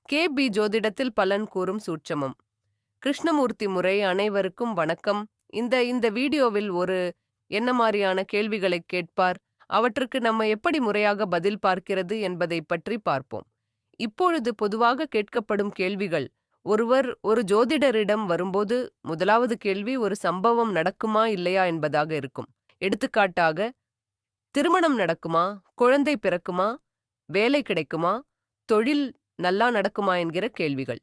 KB ஜோதிடத்தில் பலன் கூறும் சூட்சமம். கிருஷ்ணமூர்த்தி முறை. அனைவருக்கும் வணக்கம். இந்த வீடியோவில் என்ன மாதிரியான கேள்விகளை கேட்பார், அவற்றுக்கு நம்ம எப்படி முறையாக பதில் பார்க்கிறது என்பதை பற்றி பார்ப்போம். இப்பொழுது பொதுவாக கேட்கப்படும் கேள்விகள். ஒருவர் ஒரு ஜோதிடரிடம் வரும்போது முதலாவது கேள்வி ஒரு சம்பவம் நடக்குமா இல்லையா என்பதாக இருக்கும். எடுத்துக்காட்டாக, திருமணம் நடக்குமா, குழந்தை பிறக்குமா, வேலை கிடைக்குமா, தொழில் நல்லா நடக்குமா என்கிற கேள்விகள்.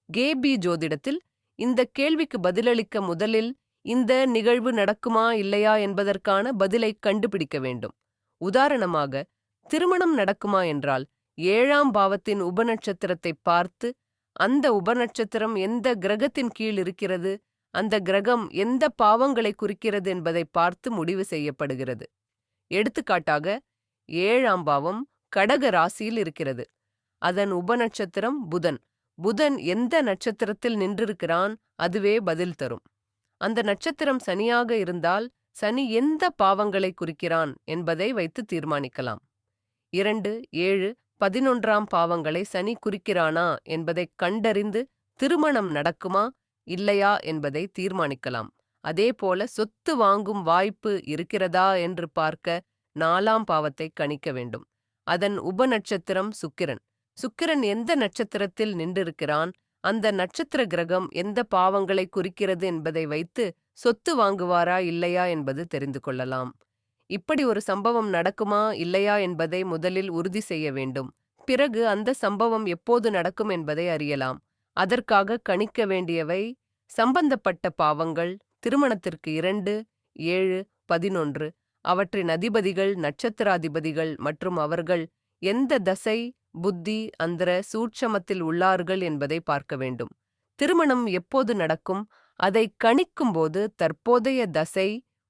KB ஜோதிடத்தில் இந்த கேள்விக்கு பதிலளிக்க முதலில் இந்த நிகழ்வு நடக்குமா இல்லையா என்பதற்கான பதிலை கண்டுபிடிக்க வேண்டும். உதாரணமாக, திருமணம் நடக்குமா என்றால் 7ஆம் பாவத்தின் உபநட்சத்திரத்தை பார்த்து, அந்த உபநட்சத்திரம் எந்த கிரகத்தின் கீழ் இருக்கிறது, அந்த கிரகம் எந்த பாவங்களை குறிக்கிறது என்பதை பார்த்து முடிவு செய்யப்படுகிறது. எடுத்துக்காட்டாக, 7ஆம் பாவம் கடக ராசியில் இருக்கிறது. அதன் உபநட்சத்திரம் புதன். புதன் எந்த நட்சத்திரத்தில் நின்றிருக்கிறான், அதுவே பதில் தரும். அந்த நட்சத்திரம் சனியாக இருந்தால் சனி எந்த பாவங்களை குறிக்கிறான் என்பதை வைத்து தீர்மானிக்கலாம். 2, 7, 11ஆம் பாவங்களை சனி குறிக்கிறானா என்பதை கண்டறிந்து திருமணம் நடக்குமா இல்லையா என்பதை தீர்மானிக்கலாம். அதேபோல சொத்து வாங்கும் வாய்ப்பு இருக்கிறதா என்று பார்க்க 4ஆம் பாவத்தை கணிக்க வேண்டும். அதன் உபநட்சத்திரம் சுக்கிரன். சுக்கிரன் எந்த நட்சத்திரத்தில் நின்றிருக்கிறான், அந்த நட்சத்திர கிரகம் எந்த பாவங்களை குறிக்கிறது என்பதை வைத்து சொத்து வாங்குவாரா இல்லையா என்பது தெரிந்து கொள்ளலாம். இப்படி ஒரு சம்பவம் நடக்குமா இல்லையா என்பதை முதலில் உறுதி செய்ய வேண்டும். பிறகு அந்த சம்பவம் எப்போது நடக்கும் என்பதை அறியலாம். அதற்காக கணிக்க வேண்டியவை சம்பந்தப்பட்ட பாவங்கள், திருமணத்திற்கு 2, 7, 11, அவற்றின் அதிபதிகள், நட்சத்திராதிபதிகள் மற்றும் அவர்கள் எந்த தசை, புத்தி, அந்தர, சூட்சமத்தில் உள்ளார்கள் என்பதை பார்க்க வேண்டும். திருமணம் எப்போது நடக்கும், அதை கணிக்கும்போது தற்போதைய தசை,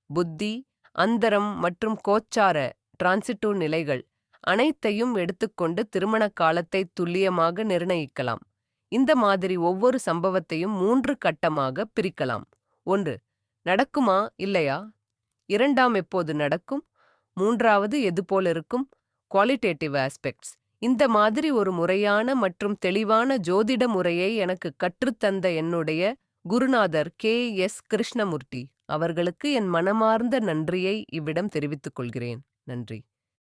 புத்தி, அந்தரம் மற்றும் கோச்சார டிரான்சிட்டிவ் நிலைகள் அனைத்தையும் எடுத்துக்கொண்டு திருமண காலத்தை துல்லியமாக நிர்ணயிக்கலாம். இந்த மாதிரி ஒவ்வொரு சம்பவத்தையும் 3 கட்டமாக பிரிக்கலாம். 1. நடக்குமா இல்லையா. 2ஆம் எப்போது நடக்கும். 3ஆவது எதுபோல் இருக்கும். Qualitative aspects. இந்த மாதிரி ஒரு முறையான மற்றும் தெளிவான ஜோதிட முறையை எனக்கு கற்றுத்தந்த என்னுடைய குருநாதர் KS கிருஷ்ணமூர்த்தி அவர்களுக்கு என் மனமார்ந்த நன்றியை இவ்விடம் தெரிவித்துக் கொள்கிறேன். நன்றி.